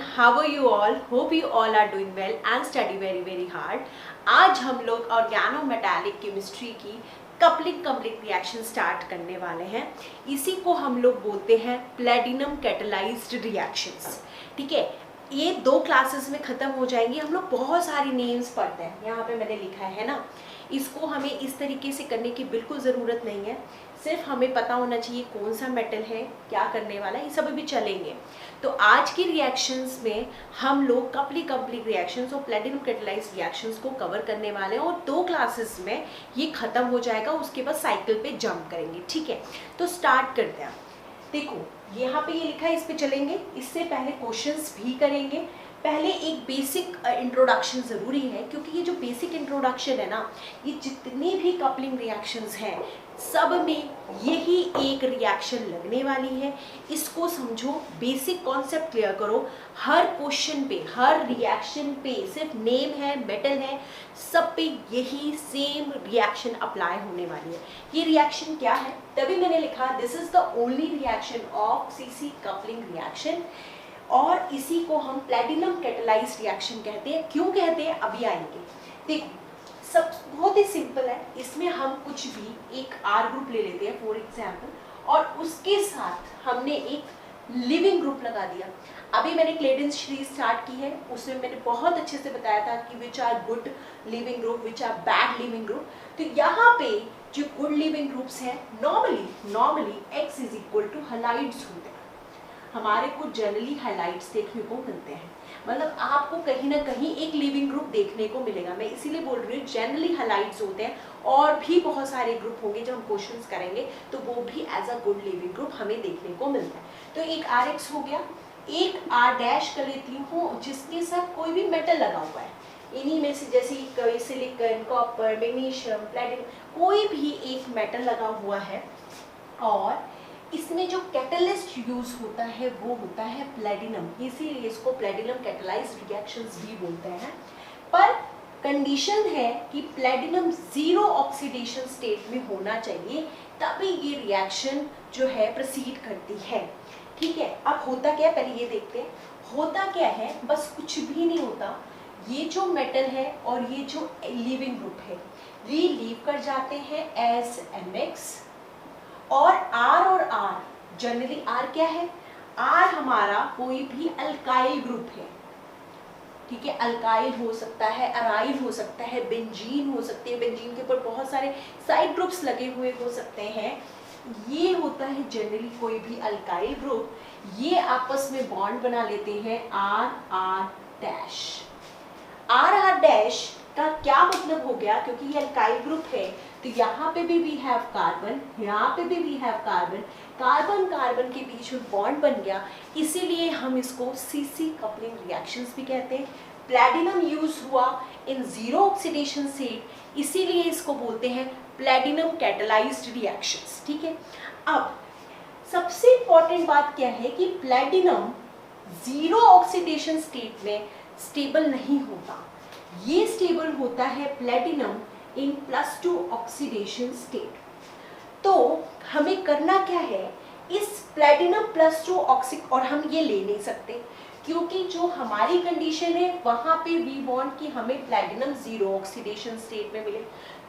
how are you all? Hope you all are doing well and study very hard. आज हम लोग organometallic chemistry की coupling complete reaction start करने वाले हैं। इसी को हम लोग बोलते हैं प्लेटिनम कैटलाइज्ड रिएक्शंस। ठीक है, ये 2 क्लासेस में ख़त्म हो जाएंगी। हम लोग बहुत सारी नेम्स पढ़ते हैं, यहाँ पे मैंने लिखा है ना। इसको हमें इस तरीके से करने की बिल्कुल ज़रूरत नहीं है, सिर्फ हमें पता होना चाहिए कौन सा मेटल है, क्या करने वाला है, ये सब भी चलेंगे। तो आज की रिएक्शंस में हम लोग कंप्लीट रिएक्शंस और प्लेटिनम कैटलाइज्ड रिएक्शंस को कवर करने वाले हैं और 2 क्लासेस में ये ख़त्म हो जाएगा। उसके बाद साइकिल पे जंप करेंगे। ठीक है, तो स्टार्ट करते हैं। देखो यहाँ पे ये लिखा है, इस पे चलेंगे। इससे पहले क्वेश्चंस भी करेंगे। पहले एक बेसिक इंट्रोडक्शन ज़रूरी है, क्योंकि ये जो बेसिक इंट्रोडक्शन है ना, ये जितनी भी कपलिंग रिएक्शंस हैं सब में यही एक रिएक्शन लगने वाली है। इसको समझो, बेसिक कॉन्सेप्ट क्लियर करो। हर क्वेश्चन पे, हर रिएक्शन पे सिर्फ नेम है, मेटल है, सब पे यही सेम रिएक्शन अप्लाई होने वाली है। ये रिएक्शन क्या है, तभी मैंने लिखा this is the only reaction of CC coupling reaction, और इसी को हम प्लेटिनम कैटलाइज्ड रिएक्शन कहते हैं। क्यों कहते हैं, अभी आएंगे। देखो सब बहुत ही सिंपल है। इसमें हम कुछ भी एक आर ग्रुप ले लेते हैं फॉर एग्जांपल, और उसके साथ हमने एक लिविंग ग्रुप लगा दिया। अभी मैंने क्लेडेंस सीरीज स्टार्ट की है, उसमें मैंने बहुत अच्छे से बताया था कि which are good leaving group, which are bad leaving group. तो यहाँ पे जो गुड लिविंग ग्रुप्स हैं, normally X is equal to halides होते हैं। हमारे को जनरली हाइलाइट्स देखने को मिलते हैं, मतलब आपको कहीं ना कहीं एक लिविंग ग्रुप देखने को मिलेगा। मैं इसीलिए बोल रही हूँ जनरली हाइलाइट्स होते हैं, और भी बहुत सारे ग्रुप होंगे जब हम क्वेश्चंस करेंगे तो वो भी as a good leaving group हमें देखने को मिलता है। तो एक आर एक्स हो गया, एक आर डैश कर लेती हूँ जिसके साथ कोई भी मेटल लगा हुआ है। इन्हीं में से जैसे सिलिकॉन, कॉपर, मैग्नीशियम, प्लेटिनम, कोई भी एक मेटल लगा हुआ है, और इसमें जो कैटलिस्ट यूज होता है वो होता है प्लेटिनम। इसीलिए इसको प्लेटिनम कैटलाइज्ड रिएक्शंस भी बोलते हैं। पर कंडीशन है कि प्लेटिनम 0 ऑक्सीडेशन स्टेट में होना चाहिए, तभी ये रिएक्शन जो है प्रोसीड करती है। ठीक है, अब होता क्या है पहले ये देखते हैं। होता क्या है, बस कुछ भी नहीं होता। ये जो मेटल है और ये जो लिविंग ग्रुप है, ये लीव कर जाते हैं एज MX, और R और R, जनरली R क्या है, R हमारा कोई भी अल्काइल ग्रुप है। ठीक है, अल्काइल हो सकता है, अराइल हो सकता है, बेंजीन हो सकती है, बेंजीन के ऊपर बहुत सारे साइड ग्रुप्स लगे हुए हो सकते हैं। ये होता है जनरली कोई भी अल्काइल ग्रुप। ये आपस में बॉन्ड बना लेते हैं R डैश। R डैश का क्या मतलब हो गया, क्योंकि ये अल्काइल ग्रुप है तो यहाँ पे भी वी हैव कार्बन, यहाँ पे भी वी हैव कार्बन, कार्बन के बीच में बॉन्ड बन गया। इसीलिए हम इसको सीसी कपलिंग रिएक्शंस भी कहते हैं। प्लेटिनम यूज हुआ इन 0 ऑक्सीडेशन स्टेट, इसीलिए इसको बोलते हैं प्लेटिनम कैटलाइज्ड रिएक्शंस। ठीक है, अब सबसे इंपॉर्टेंट बात क्या है कि प्लेटिनम 0 ऑक्सीडेशन स्टेट में स्टेबल नहीं होता। ये स्टेबल होता है प्लेटिनम इन +2 ऑक्सीडेशन स्टेट। तो हमें करना क्या है, इस प्लेटिनम +2 ऑक्सीड, और हम ये ले नहीं सकते क्योंकि जो हमारी कंडीशन है वहां पे वी वांट कि हमें प्लेटिनम 0 ऑक्सीडेशन स्टेट में मिले।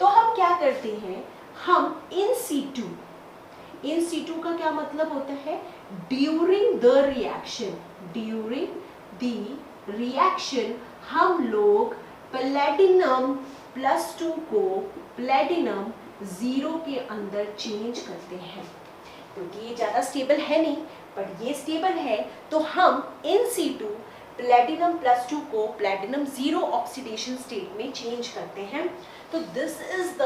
तो हम क्या करते हैं, हम इन C2 का क्या मतलब होता है, ड्यूरिंग द रिएक्शन हम लोग प्लेटिनम +2 को प्लेटिनम 0 के अंदर चेंज करते हैं। क्योंकि ये ज़्यादा स्टेबल है नहीं, पर ये स्टेबल है, तो हम इन C2 प्लेटिनम +2 को प्लेटिनम 0 ऑक्सीडेशन स्टेट में चेंज करते हैं। तो this is the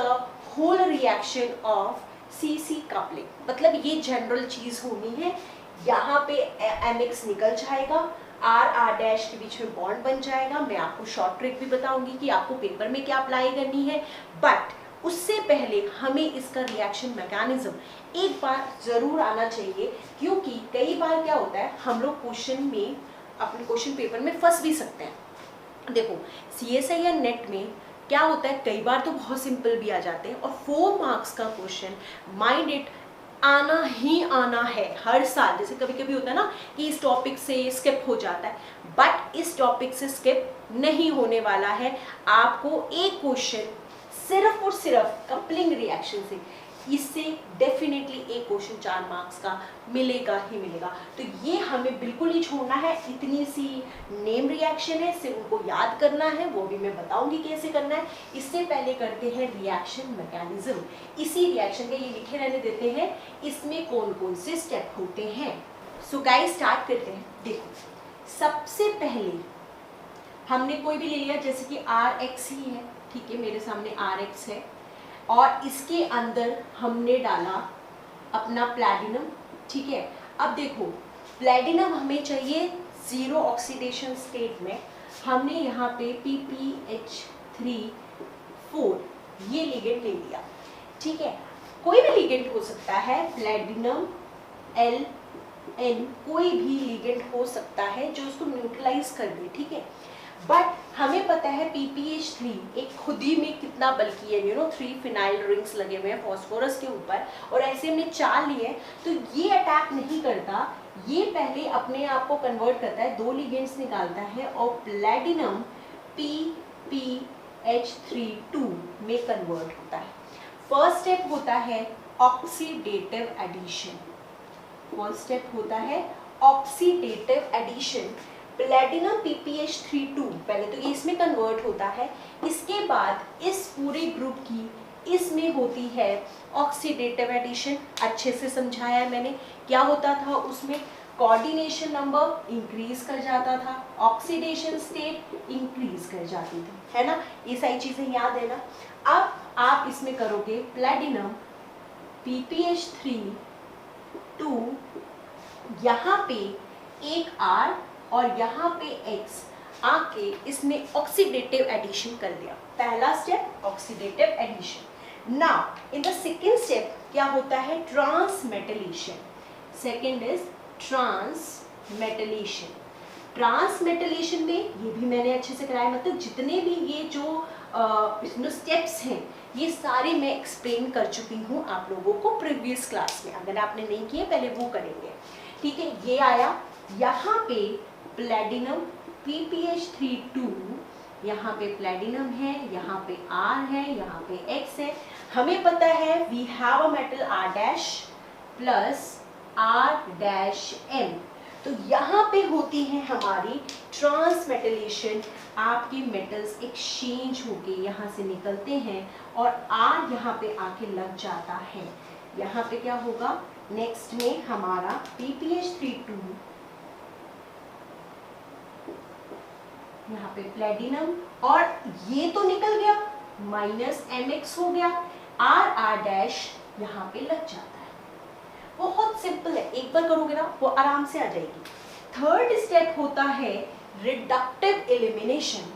whole reaction of CC coupling. मतलब ये जनरल चीज़ होनी है। यहाँ पे MX निकल जाएगा, R डैश के बीच में बॉन्ड बन जाएगा। मैं आपको शॉर्ट ट्रिक भी बताऊंगी कि आपको पेपर में क्या अप्लाई करनी है, बट उससे पहले हमें इसका रिएक्शन मैकेनिज्म एक बार जरूर आना चाहिए, क्योंकि कई बार क्या होता है हम लोग क्वेश्चन में, अपने क्वेश्चन पेपर में फंस भी सकते हैं। देखो CSI या नेट में क्या होता है, कई बार तो बहुत सिंपल भी आ जाते हैं, और 4 मार्क्स का क्वेश्चन, माइंड इट, आना ही आना है हर साल। जैसे कभी कभी होता है ना कि इस टॉपिक से स्किप हो जाता है, बट इस टॉपिक से स्किप नहीं होने वाला है। आपको एक क्वेश्चन सिर्फ और सिर्फ कपलिंग रिएक्शन से, इससे डेफिनेटली एक क्वेश्चन 4 मार्क्स का मिलेगा ही मिलेगा। तो ये हमें बिल्कुल नहीं छोड़ना है। इतनी सी नेम रिएक्शन है, इससे उनको याद करना है, वो भी मैं बताऊंगी कैसे करना है। इससे पहले करते हैं रिएक्शन मैकेनिज्म। इसी रिएक्शन के ये लिखे रहने देते हैं, इसमें कौन कौन से स्टेप होते हैं। सो गाइस स्टार्ट करते हैं। देखो, सबसे पहले हमने कोई भी ले लिया, जैसे कि RX ही है, ठीक है, मेरे सामने RX है, और इसके अंदर हमने डाला अपना प्लैटिनम, ठीक है। अब देखो, प्लैटिनम हमें चाहिए 0 ऑक्सीडेशन स्टेट में। हमने यहाँ पे PPH3 4 ये लिगेंड ले लिया, ठीक है। कोई भी लिगेंड हो सकता है, प्लैटिनम, LN, कोई भी लिगेंड हो सकता है जो उसको न्यूट्रलाइज कर दे, ठीक है। बट हमें पता है PPH3 एक खुद ही में कितना बल्कि है, 3 फिनाइल रिंग्स लगे हुए हैं फॉस्फोरस के ऊपर, और ऐसे हमने 4 लिए, तो ये अटैक नहीं करता, ये पहले अपने आप को कन्वर्ट करता है, 2 लिगेंड्स निकालता है और प्लैटिनम PPH3 में कन्वर्ट होता है। फर्स्ट स्टेप होता है ऑक्सीडेटिव एडिशन। फर्स्ट स्टेप होता है ऑक्सीडेटिव एडिशन। प्लैटिनम PPH3 पहले तो ये इसमें कन्वर्ट होता है, इसके बाद इस पूरे ग्रुप की इसमें होती है ऑक्सीडेटिव एडिशन। अच्छे से समझाया है मैंने। क्या होता था उसमें, कोऑर्डिनेशन नंबर इंक्रीज कर जाता था, ऑक्सीडेशन स्टेट इंक्रीज कर जाती थी, है ना। ये सारी चीजें याद है ना। अब आप इसमें करोगे प्लैटिनम PPH3, यहाँ पे एक R और यहाँ पे X आके इसने ऑक्सीडेटिव एडिशन कर दिया। पहला step oxidative addition. Now in the second step क्या होता है, ट्रांसमेटलेशन। Second is ट्रांसमेटलेशन। ट्रांसमेटलेशन में ये भी मैंने अच्छे से कराया, मतलब जितने भी ये जो स्टेप्स हैं ये सारे मैं एक्सप्लेन कर चुकी हूँ आप लोगों को प्रीवियस क्लास में। अगर आपने नहीं किए पहले वो करेंगे, ठीक है। ये आया, यहाँ पे प्लैटिनम PPH3 यहाँ पे प्लैटिनम है, यहाँ पे R है, यहाँ पे X है। हमें पता है we have a metal R' plus R', तो यहाँ पे होती है हमारी ट्रांसमेटलेशन। आपके मेटल्स एक्सचेंज होके यहाँ से निकलते हैं और R यहाँ पे आके लग जाता है। यहाँ पे क्या होगा, नेक्स्ट में हमारा PPH3 यहाँ पे प्लैटिनम, और ये तो निकल गया, -MX हो गया, R' यहाँ पे लग जाता है। बहुत सिंपल है, एक बार करोगे ना वो आराम से आ जाएगी। थर्ड स्टेप होता है रिडक्टिव एलिमिनेशन।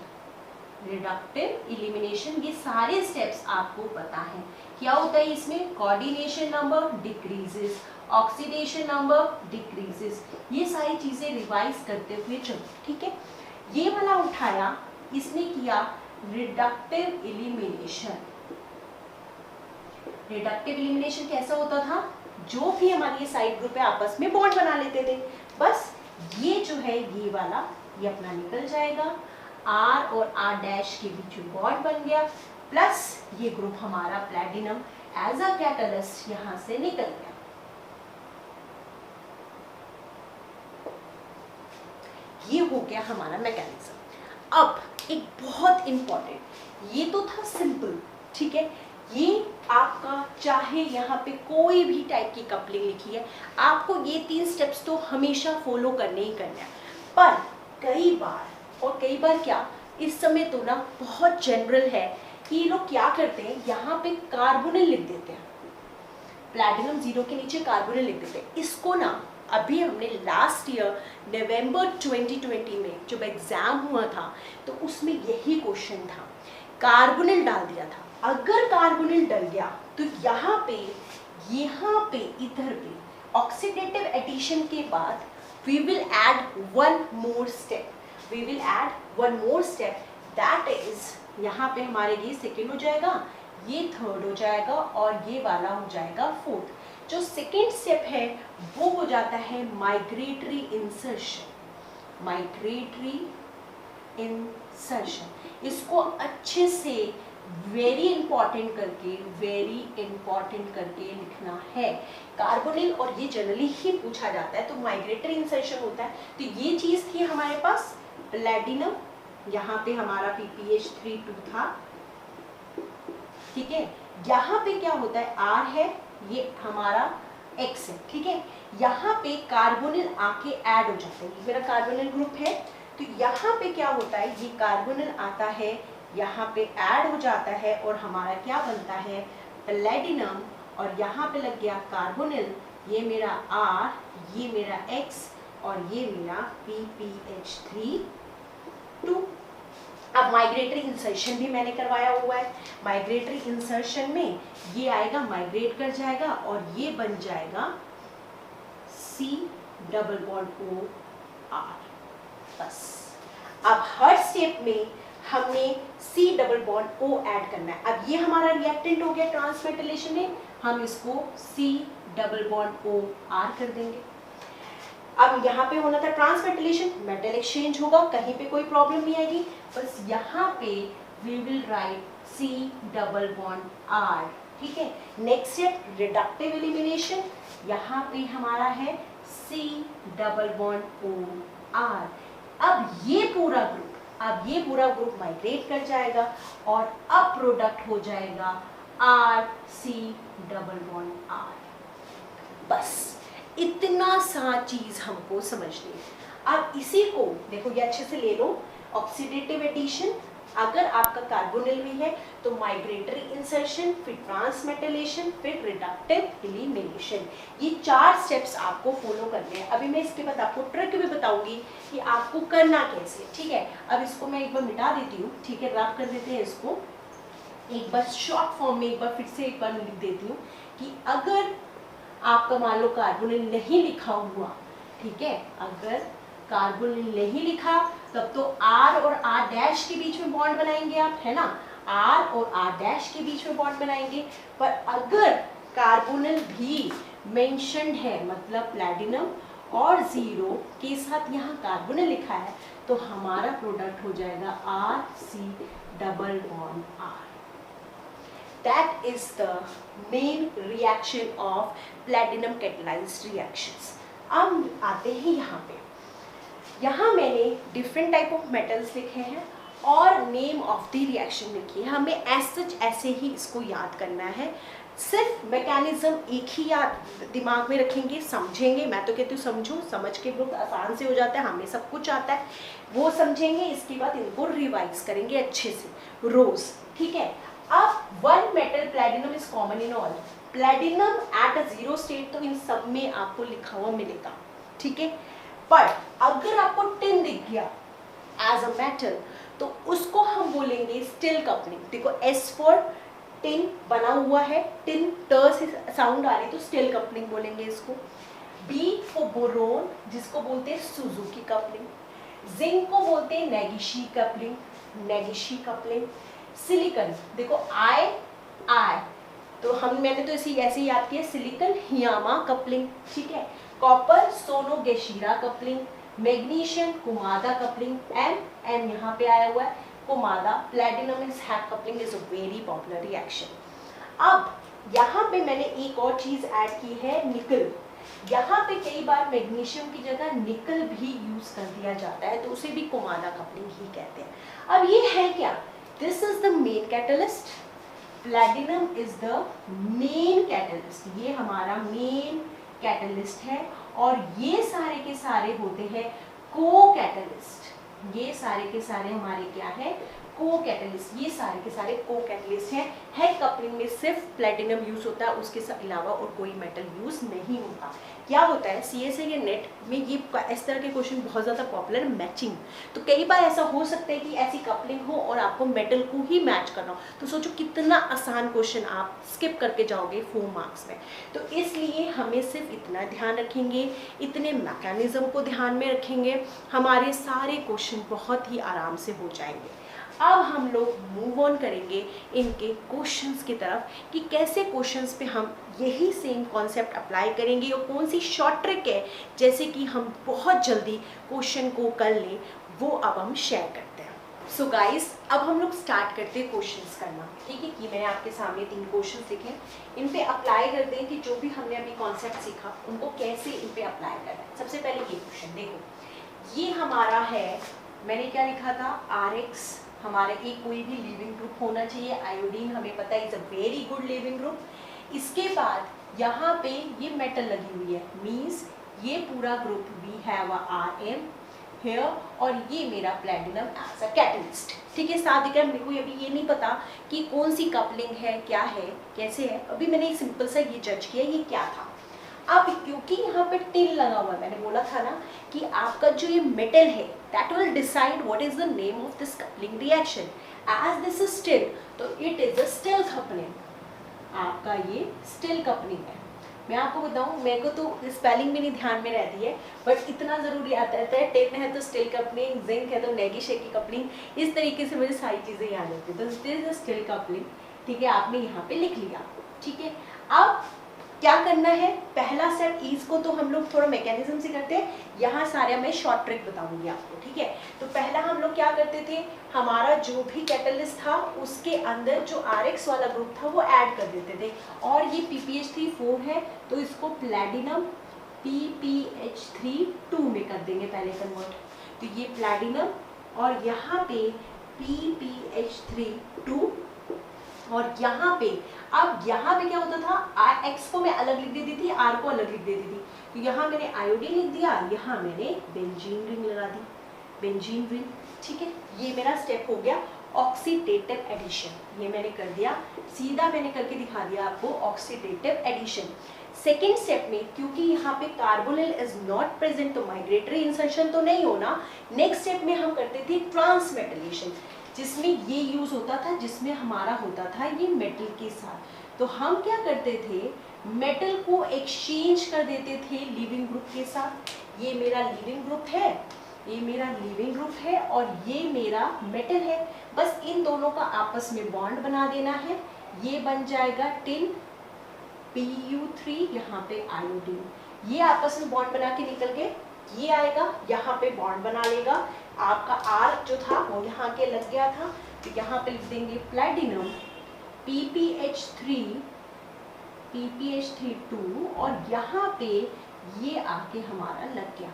रिडक्टिव एलिमिनेशन, ये सारे स्टेप्स आपको पता है। क्या होता है इसमें, coordination number decreases, oxidation number decreases, ये सारी चीजें रिवाइज करते हुए चलो, ठीक है। ये वाला उठाया, इसने किया रिडक्टिव एलिमिनेशन। रिडक्टिव एलिमिनेशन कैसा होता था, जो भी हमारी ये साइड ग्रुप है आपस में बॉन्ड बना लेते थे, बस ये जो है ये वाला ये अपना निकल जाएगा, R और R' के बीच में बॉन्ड बन गया, प्लस ये ग्रुप हमारा प्लैटिनम एज अ कैटलिस्ट यहां से निकल गया। ये हो गया हमारा मैकेनिज्म। अब एक बहुत इंपॉर्टेंट, ये तो था सिंपल, ठीक है। ये आपका चाहे यहाँ पे कोई भी टाइप की कपलिंग लिखी है, आपको ये 3 स्टेप्स तो हमेशा फॉलो करने ही करने हैं। पर कई बार क्या, इस समय तो ना बहुत जनरल है कि ये लोग क्या करते हैं, यहाँ पे कार्बोनिल लिख देते हैं, प्लैटिनम 0 के नीचे कार्बोनिल लिख देते हैं। इसको ना अभी हमने लास्ट ईयर नवंबर 2020 में जब एग्जाम हुआ था तो उसमें यही क्वेश्चन था, कार्बोनिल डाल दिया था। अगर कार्बोनिल डल गया तो यहाँ पे इधर पे ऑक्सीडेटिव एडिशन के बाद we will add one more step, that is यहाँ पे हमारे ये सेकेंड हो जाएगा, ये थर्ड हो जाएगा और ये वाला हो जाएगा फोर्थ। जो सेकेंड स्टेप है वो हो जाता है माइग्रेटरी इंसर्शन। माइग्रेटरी इंसर्शन, इसको अच्छे से वेरी इंपॉर्टेंट करके लिखना है। कार्बोनिल और ये जनरली ही पूछा जाता है, तो माइग्रेटरी इंसर्शन होता है। तो ये चीज थी हमारे पास प्लैटिनम, यहाँ पे हमारा PPH32 था, ठीक है। यहाँ पे क्या होता है, R है, ये हमारा X है, ठीक है। यहाँ पे कार्बोनिल आके ऐड हो जाता है, ये मेरा कार्बोनिल ग्रुप है। तो यहाँ पे क्या होता है, ये कार्बोनिल आता है, यहाँ पे ऐड हो जाता है और हमारा क्या बनता है, प्लैटिनम। और यहाँ पे लग गया कार्बोनिल, ये मेरा R, ये मेरा X और ये मेरा PPH32। अब माइग्रेटरी इंसर्शन भी मैंने करवाया हुआ है। माइग्रेटरी इंसर्शन में ये आएगा, माइग्रेट कर जाएगा और ये बन जाएगा C++OR। बस अब हर स्टेप में हमने C++O ऐड करना है। अब ये हमारा रिएक्टेंट हो गया ट्रांसमेटाइलेशन में, हम इसको C++OR कर देंगे। अब यहाँ पे होना था ट्रांसमेटाइलेशन, मेटल एक्सचेंज होगा, कहीं पे कोई प्रॉब्लम नहीं आएगी। बस यहाँ पे वी विल राइट C++R, ठीक है। नेक्स्ट स्टेप रिडक्टिव एलिमिनेशन, यहाँ पे हमारा है C++OR। अब ये पूरा ग्रुप माइग्रेट कर जाएगा और अब प्रोडक्ट हो जाएगा RC++R। बस इतना सा चीज हमको समझनी है। अब इसी को देखो, ये अच्छे से ले लो, ऑक्सीडेटिव एडिशन, अगर आपका कार्बोनिल भी है तो माइग्रेटरी इंसर्शन, फिर ट्रांसमेटाइलेशन, फिर रिडक्टिव एलिमिनेशन, ये 4 स्टेप्स आपको फॉलो करने हैं। अभी मैं इसके बाद आपको ट्रिक भी बताऊंगी कि आपको करना कैसे, ठीक है। अब इसको मैं एक बार मिटा देती हूँ, ठीक है, रब कर देते हैं इसको एक बार शॉर्ट फॉर्म में, एक बार फिर से एक बार लिख देती हूँ कि अगर आपका मान लो कार्बोनिल नहीं लिखा हुआ, ठीक है, अगर कार्बोनिल नहीं लिखा तब तो R और R' के बीच में बॉन्ड बनाएंगे आप, है ना, R और R' के बीच में बॉन्ड बनाएंगे। पर अगर कार्बोनिल भी मेंशन्ड है, मतलब प्लैटिनम और 0 के साथ यहाँ कार्बोनिल लिखा है, तो हमारा प्रोडक्ट हो जाएगा RC++R। That is the main reaction of platinum catalyzed reactions। अब आते हैं यहाँ पे, यहाँ मैंने डिफरेंट टाइप ऑफ मेटल्स लिखे हैं और नेम ऑफ द रिएक्शन लिखी है। हमें ऐसे ही इसको याद करना है, सिर्फ मैकेनिज्म एक ही याद दिमाग में रखेंगे, समझेंगे। मैं तो कहती हूँ समझो, समझ के बहुत आसान से हो जाता है, हमें सब कुछ आता है, वो समझेंगे, इसके बाद इनको रिवाइज करेंगे अच्छे से रोज, ठीक है। अब one metal platinum is common in all, platinum at a 0 state तो इन सब में आपको लिखा हुआ मिलेगा, ठीक है। पर अगर आपको टिन दिख गया एज अ मेटल तो उसको हम बोलेंगे स्टिल कपलिंग। देखो S फॉर टिन बना हुआ है, टिन ट से साउंड आ रही है तो स्टिल कपलिंग बोलेंगे इसको। B फॉर बोरोन, जिसको बोलते हैं सुजुकी कपलिंग। जिंक को बोलते हैं नेगिशी कपलिंग। सिलिकॉन, देखो I तो मैंने तो ऐसे याद किया, सिलिकॉन हियामा कपलिंग, ठीक है। Copper Sonogashira coupling. Magnesium Kumada coupling, M यहाँ पे आया हुआ है, Kumada. Platinum is Heck coupling is a very popular reaction. अब यहाँ पे मैंने एक और चीज ऐड की है, निकल। यहाँ पे कई बार मैग्नीशियम की जगह निकल भी यूज कर दिया जाता है, तो उसे भी कुमादा कपलिंग ही कहते हैं। अब ये है क्या, this is the main catalyst, platinum is the main catalyst, ये हमारा मेन कैटलिस्ट है। और ये सारे के सारे होते हैं को कैटलिस्ट, ये सारे के सारे हमारे क्या है, को कैटलिस्ट, ये सारे के सारे को कैटलिस्ट हैं। है कपलिंग में सिर्फ प्लैटिनम यूज होता है, उसके अलावा और कोई मेटल यूज नहीं होता। क्या होता है CSA या नेट में ये इस तरह के क्वेश्चन बहुत ज़्यादा पॉपुलर, मैचिंग। तो कई बार ऐसा हो सकता है कि ऐसी कपलिंग हो और आपको मेटल को ही मैच करना हो, तो सोचो कितना आसान क्वेश्चन आप स्किप करके जाओगे 4 मार्क्स में। तो इसलिए हमें सिर्फ इतना ध्यान रखेंगे, इतने मैकेनिज्म को ध्यान में रखेंगे, हमारे सारे क्वेश्चन बहुत ही आराम से हो जाएंगे। अब हम लोग मूव ऑन करेंगे इनके क्वेश्चंस की तरफ कि कैसे क्वेश्चंस पे हम यही सेम कॉन्सेप्ट अप्लाई करेंगे और कौन सी शॉर्ट ट्रिक है जैसे कि हम बहुत जल्दी क्वेश्चन को कर लें, वो अब हम शेयर करते हैं। सो गाइस, अब हम लोग स्टार्ट करते हैं क्वेश्चंस करना। ठीक है, कि मैंने आपके सामने 3 क्वेश्चंस लिखे, इन पे अप्लाई करते हैं कि जो भी हमने अभी कॉन्सेप्ट सीखा उनको कैसे इन पे अप्लाई करना है। सबसे पहले ये क्वेश्चन देखो, ये हमारा है, मैंने क्या लिखा था, RX हमारा एक कोई भी लिविंग ग्रुप होना चाहिए। आयोडीन हमें पता है is a very good leaving group. इसके बाद यहाँ पे ये मेटल लगी हुई है, मीन्स ये पूरा group we have a RM here और ये मेरा प्लैटिनम एज अ कैटलिस्ट। ठीक है, साथ ही मेरे को अभी ये नहीं पता कि कौन सी कपलिंग है, क्या है, कैसे है, अभी मैंने एक सिंपल सा ये जज किया ये क्या था। अब क्योंकि यहाँ पे टिन लगा हुआ है, मैंने बोला था ना कि आपका जो ये मेटल है that will decide what is the name of this coupling reaction. As this is Stille, तो it is a Stille coupling, आपका ये स्टिल कपलिंग है। मैं आपको बताऊं, मेरे को तो स्पेलिंग भी नहीं ध्यान में रहती है, बट इतना ज़रूर याद रहता है, टिन है तो स्टिल कपलिंग, जिंक है तो नेगी शेकी कपलिंग, इस तरीके से मुझे सारी चीज़ें याद रहती है। तो this is a Stille coupling. ठीक है, आपने यहाँ पे लिख लिया। ठीक है, अब क्या करना है, पहला स्टेप, ईज को तो हम लोग थोड़ा मैकेनिज्म से करते हैं, यहाँ सारे मैं शॉर्ट ट्रिक बताऊंगी आपको। ठीक है, तो पहला हम लोग क्या करते थे, हमारा जो भी कैटलिस्ट था उसके अंदर जो RX वाला ग्रुप था वो ऐड कर देते थे, और ये PPH3 4 है तो इसको प्लैटिनम PPH3 2 में कर देंगे पहले कन्वर्ट। तो ये प्लैटिनम और यहाँ पे PPH3 2 और यहाँ पे, अब यहाँ पे क्या होता था, X को मैं अलग लिख देती थी, R को अलग लिख देती थी। तो यहाँ मैंने आयोडीन लिख दिया, यहाँ मैंने बेंजीन रिंग लगा दी, बेंजीन रिंग। ठीक है, ये मेरा स्टेप हो गया ऑक्सीडेटिव एडिशन, ये मैंने कर दिया, सीधा मैंने करके दिखा दिया आपको ऑक्सीडेटिव एडिशन। सेकेंड स्टेप में क्योंकि यहाँ पे कार्बोनिल इज नॉट प्रेजेंट तो माइग्रेटरी इंसर्शन तो नहीं होना। नेक्स्ट स्टेप में हम करते थे ट्रांसमेटलेशन, जिसमें ये यूज होता था, जिसमें हमारा होता था ये मेटल के साथ। तो हम क्या करते थे, मेटल को एक्सचेंज कर देते थे लिविंग ग्रुप के साथ। ये मेरा लिविंग ग्रुप है, ये मेरा लिविंग ग्रुप है और ये मेरा मेटल है, बस इन दोनों का आपस में बॉन्ड बना देना है। ये बन जाएगा टिन Pu3, यहाँ पे आयोडीन, ये आपस में बॉन्ड बना के निकल के ये आएगा, यहाँ पे बॉन्ड बना लेगा। आपका R जो था वो यहाँ के लग गया था, तो यहाँ पे लिख देंगे प्लैटिनम PPH3 और यहाँ पे ये आके हमारा लग गया,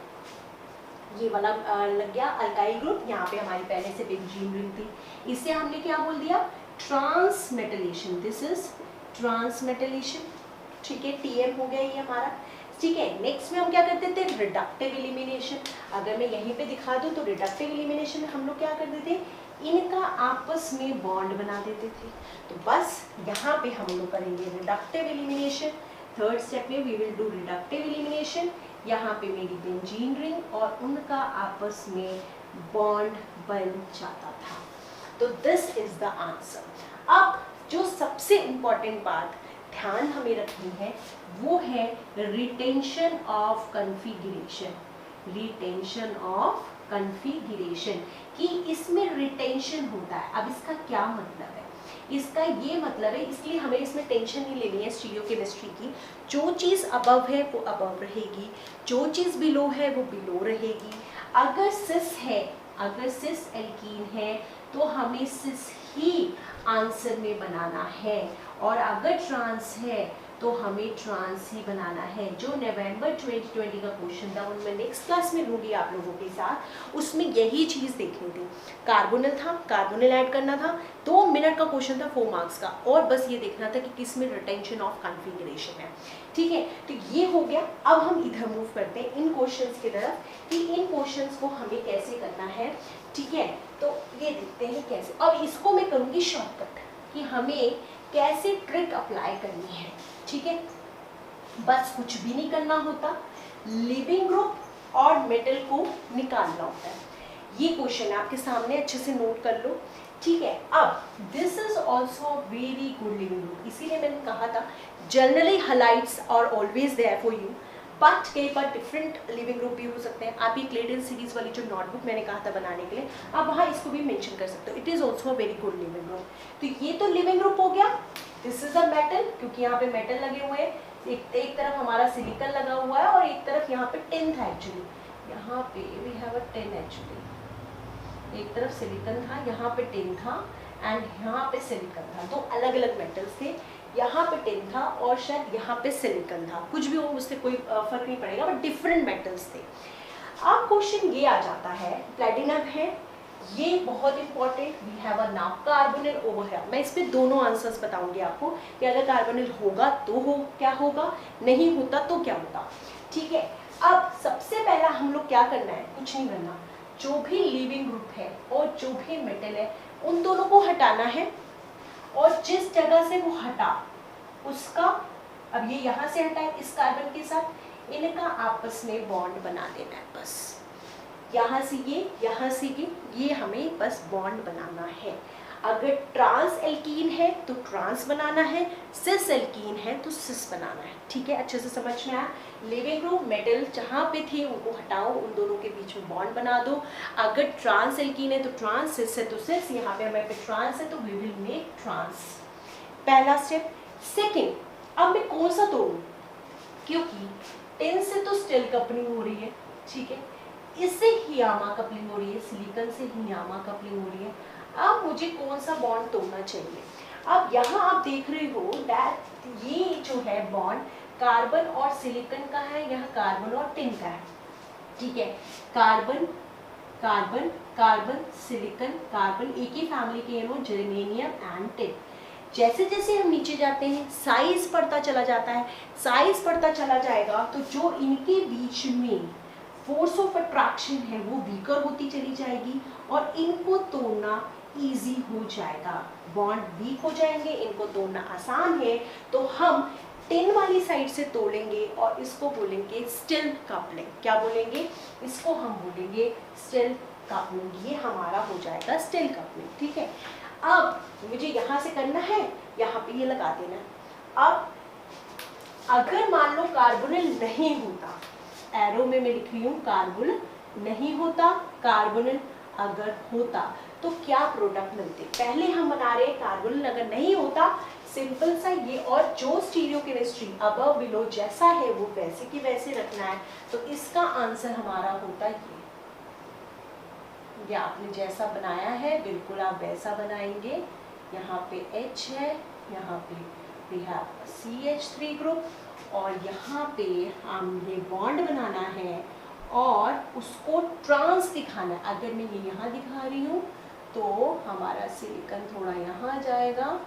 ये वाला लग गया अल्काइल ग्रुप। यहाँ पे हमारी पहले से बेंजीन रिंग थी, इससे हमने क्या बोल दिया, ट्रांसमेटलेशन। This is ट्रांसमेटलेशन। ठीक है, TM हो गया ये हमारा। ठीक है, नेक्स्ट में हम क्या करते थे, रिडक्टिव एलिमिनेशन। अगर मैं यहीं पे दिखा दूं तो रिडक्टिव एलिमिनेशन में हम लोग क्या करते थे, इनका आपस में बॉन्ड बना देते थे। तो बस यहाँ पे हम लोग करेंगे रिडक्टिव एलिमिनेशन। थर्ड स्टेप में we will do reductive elimination. यहाँ पे मेरी बेंजीन रिंग और उनका आपस में बॉन्ड बन जाता था। तो दिस इज द आंसर। अब जो सबसे इम्पॉर्टेंट बात ध्यान हमें रखनी है वो है retention of configuration. Retention of configuration, कि इसमें रिटेंशन होता है। अब इसका क्या मतलब है, इसका ये मतलब है, इसलिए हमें इसमें टेंशन नहीं लेनी है स्टीरियोकेमिस्ट्री की। जो चीज़ अबव है वो अबव रहेगी, जो चीज़ बिलो है वो बिलो रहेगी। अगर सिस है, अगर सिस एल्कीन है तो हमें सिस ही आंसर में बनाना है, और अगर ट्रांस है तो हमें ट्रांस ही बनाना है। जो नवंबर 2020 का क्वेश्चन था, उनमें नेक्स्ट क्लास में लूँगी आप लोगों के साथ, उसमें यही चीज़ देखनी थी। कार्बोनिल था, कार्बोनिल ऐड करना था, 2 मिनट का क्वेश्चन था 4 मार्क्स का, और बस ये देखना था कि किस में रिटेंशन ऑफ कॉन्फ़िगरेशन है। ठीक है, तो ये हो गया। अब हम इधर मूव करते हैं इन क्वेश्चंस की तरफ कि इन क्वेश्चंस को हमें कैसे करना है। ठीक है, तो ये देखते हैं कैसे। अब इसको मैं करूँगी शॉर्टकट कि हमें कैसे ट्रिक अप्लाई करनी है। ठीक है, बस कुछ भी नहीं करना होता, लिविंग ग्रुप और मेटल को निकालना होता है। ये क्वेश्चन आपके सामने, अच्छे से नोट कर लो। ठीक है, अब this is also very good leaving group, इसीलिए मैंने कहा था generally halides are always there for you, but कई बार डिफरेंट लिविंग ग्रुप भी हो सकते हैं। आप ये क्लेडन सीरीज वाली जो नोटबुक मैंने कहा था बनाने के लिए, आप वहाँ इसको भी मेंशन कर सकते हो। It is also a very good leaving group. तो ये तो लिविंग ग्रुप हो गया। दिस इज अ मेटल, क्योंकि यहाँ पे मेटल लगे हुए हैं। एक तरफ हमारा सिलिकॉन लगा हुआ है और एक तरफ यहाँ पे टिन था एक्चुअली। यहाँ पे we have a tin actually. एक तरफ सिलिकॉन था, यहाँ पे टिन था एंड यहाँ पे सिलिकॉन था। दो अलग अलग मेटल्स थे। यहाँ पे टिन था और शायद यहाँ पे सिलिकॉन था। कुछ भी हो उससे कोई फर्क नहीं पड़ेगा, बट डिफरेंट मेटल्स थे। अब क्वेश्चन ये आ जाता है, प्लेटिनम है, ये बहुत important. We have a now carbonyl over here. मैं इस पे दोनों आंसर्स बताऊंगी आपको कि अगर कार्बोनिल होगा तो क्या होगा, नहीं होता तो क्या होगा। ठीक है, अब सबसे पहला हम लोग क्या करना है, कुछ नहीं करना। जो भी लिविंग ग्रुप है और जो भी मेटल है उन दोनों को हटाना है, और जिस जगह से वो हटा उसका, अब ये यहाँ से हटा है इस कार्बन के साथ, इनका आपस में बॉन्ड बना देना है। बस यहाँ से ये हमें बस बॉन्ड बनाना है। अगर ट्रांस एल्कीन है तो ट्रांस बनाना है, सिस एल्कीन है तो सिस बनाना है। ठीक है, अच्छे से समझ में आया। लिविंग ग्रुप मेटल जहाँ पे थे उनको हटाओ, उन दोनों के बीच में बॉन्ड बना दो। अगर ट्रांस एल्कीन है तो ट्रांस, सिस है तो सिस। यहाँ पे हमारे पे ट्रांस है तो वी विल मेक ट्रांस। पहला स्टेप। सेकेंड, अब मैं कौन सा तोड़ूं, क्योंकि टिन से तो स्टील कपलिंग हो रही है, ठीक है, इससे हियामा कपलिंग हो रही है, सिलिकॉन से हियामा कपलिंग हो रही है। अब मुझे कौन सा बॉन्ड तोड़ना चाहिए। अब यहाँ आप देख रहे हो दैट ये जो है बॉन्ड कार्बन और सिलिकॉन का है, यहाँ कार्बन और टिन का है। ठीक है, carbon carbon carbon silicon carbon, एक ही फैमिली के हैं, जर्मेनियम एंड टिन। जैसे जैसे हम नीचे जाते हैं साइज बढ़ता चला जाता है, साइज बढ़ता चला जाएगा तो जो इनके बीच में फोर्स ऑफ अट्रैक्शन है वो वीकर होती चली जाएगी और इनको तोड़ना इजी हो जाएगा। बॉन्ड वीक हो जाएंगे, इनको तोड़ना आसान है, तो हम टिन वाली साइड से तोड़ेंगे और इसको बोलेंगे स्टील कपलिंग। क्या बोलेंगे, इसको हम बोलेंगे स्टील कपलिंग। ये हमारा हो जाएगा स्टील कपलिंग। ठीक है, अब मुझे यहाँ से करना है, यहाँ पे ये लगा देना है। अब अगर मान लो कार्बोनिल नहीं होता, एरो में मैं लिख रही हूँ कार्बोनिल नहीं होता, कार्बोनिल अगर होता तो क्या प्रोडक्ट मिलते। पहले हम बना रहे कार्बोनिल अगर नहीं होता, सिंपल सा ये, और जो स्टीरियो केमिस्ट्री अबव बिलो जैसा है वो वैसे की वैसे रखना है। तो इसका आंसर हमारा होता ये आपने जैसा बनाया है बिल्कुल आप वैसा बनाएंगे। यहाँ पे H है, यहाँ पे we have CH3 ग्रुप, और यहाँ पे हमें बॉन्ड बनाना है और उसको ट्रांस दिखाना है। अगर मैं ये यहाँ दिखा रही हूँ तो हमारा सिलिकॉन थोड़ा यहाँ जाएगा।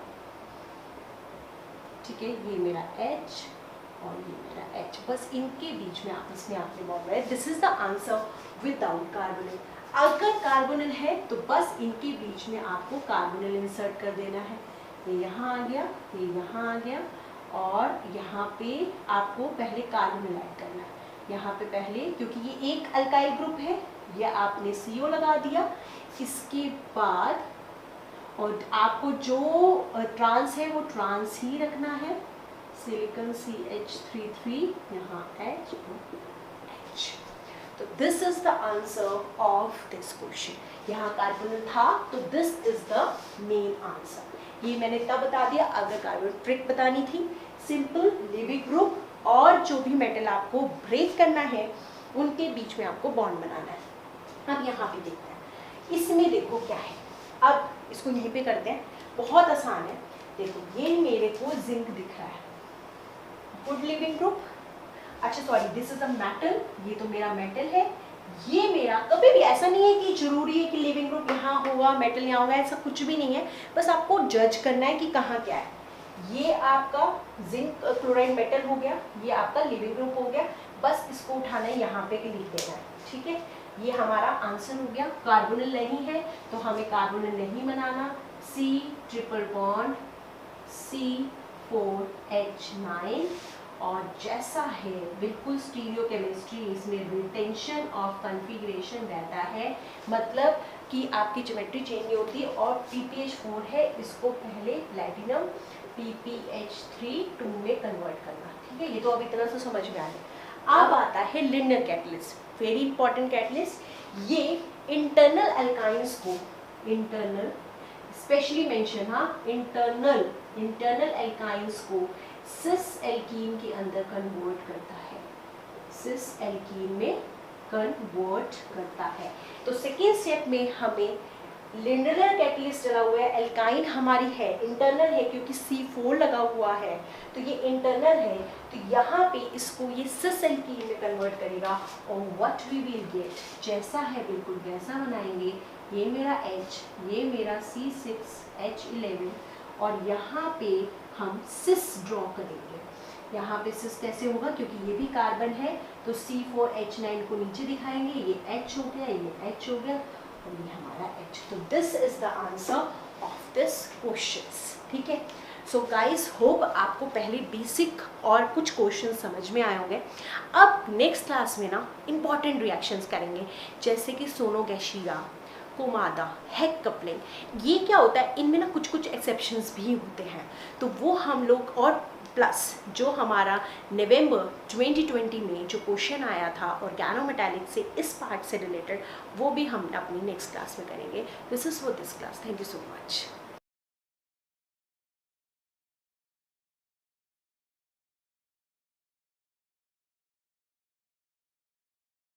ठीक है, ये मेरा H और ये मेरा H, बस इनके बीच में आपस में आपने बॉन्ड बनाया। This is the answer without carbonyl. अगर कार्बोनिल है तो बस इनके बीच में आपको कार्बोनिल इंसर्ट कर देना है। ये यहाँ आ गया, ये यहाँ आ गया, और यहाँ पे आपको पहले कार्बोनिल ऐड करना है। यहाँ पे पहले, क्योंकि ये एक अल्काइल ग्रुप है, ये आपने CO लगा दिया। इसके बाद और आपको जो ट्रांस है वो ट्रांस ही रखना है। सिलिकॉन CH33, यहाँ H। तो this is the answer of this question. यहाँ कार्बोनिल था तो this is the main answer. ये मैंने तब बता दिया अगर कार्बन ट्रिक बतानी थी। सिंपल लिविंग ग्रुप और जो भी मेटल आपको ब्रेक करना है उनके बीच में आपको बॉन्ड बनाना है। अब यहाँ पे देखते हैं, इसमें देखो क्या है। अब इसको यहीं पे करते हैं, बहुत आसान है। देखो ये मेरे को जिंक दिख रहा है, गुड लिविंग ग्रुप। अच्छा sorry, this is a metal, ये तो मेरा मेटल है। ये मेरा, कभी भी ऐसा नहीं है कि जरूरी है कि लिविंग ग्रुप यहाँ होगा मेटल यहाँ होगा, ऐसा कुछ भी नहीं है। बस आपको जज करना है कि कहाँ क्या है। ये आपका जिंक क्लोराइड मेटल हो गया, ये आपका लिविंग ग्रुप हो गया। बस इसको उठाना है, यहाँ पे लिख देना है। ठीक है, ये हमारा आंसर हो गया। कार्बोनिल नहीं है तो हमें कार्बोनिल नहीं बनाना। C ट्रिपल बॉन्ड C4H9, और जैसा है बिल्कुल स्टीरियो केमिस्ट्री, इसमें रिटेंशन ऑफ कॉन्फ़िगरेशन रहता है, मतलब कि आपकी ज्योमेट्री चेंज नहीं होती। और PPH4 है, इसको पहले प्लैटिनम PPH3 2 में कन्वर्ट करना। ठीक है, ये तो अब इतना तो समझ में आ गया। अब आता है linear catalyst, very important catalyst. ये इंटरनल अल्काइंस को, इंटरनल स्पेशली मेंशन, हाँ, इंटरनल अल्काइंस को सिस एल्कीन के अंदर कन्वर्ट करता है, सिस एल्कीन में कन्वर्ट करता है। तो सेकेंड स्टेप में हमें लिनियर कैटलिस्ट डला हुआ है, एल्काइन हमारी है, इंटरनल है क्योंकि C4 लगा हुआ है, तो ये इंटरनल है, तो यहाँ पे इसको ये सिस एल्कीन में कन्वर्ट करेगा और व्हाट वी विल गेट, जैसा है बिल्कुल वैसा बनाएंगे। ये मेरा H, ये मेरा C6H11 और यहाँ पे हम सिस ड्रॉ करेंगे। यहाँ पे सिस कैसे होगा, क्योंकि ये भी कार्बन है, तो C4H9 को नीचे दिखाएंगे, ये H हो गया, ये H हो गया और ये हमारा H। तो this is the answer of this questions, ठीक है। सो गाइज होप आपको पहले बेसिक और कुछ क्वेश्चन समझ में आए होंगे। अब नेक्स्ट क्लास में ना इंपॉर्टेंट रिएक्शंस करेंगे, जैसे कि सोनोगैशिया, कोमादा, हेक कपलिंग। ये क्या होता है, इनमें ना कुछ कुछ एक्सेप्शंस भी होते हैं, तो वो हम लोग, और प्लस जो हमारा नवंबर 2020 में जो क्वेश्चन आया था ऑर्गेनोमेटालिक से, इस पार्ट से रिलेटेड, वो भी हम अपनी नेक्स्ट क्लास में करेंगे। This is for this class, thank you so much.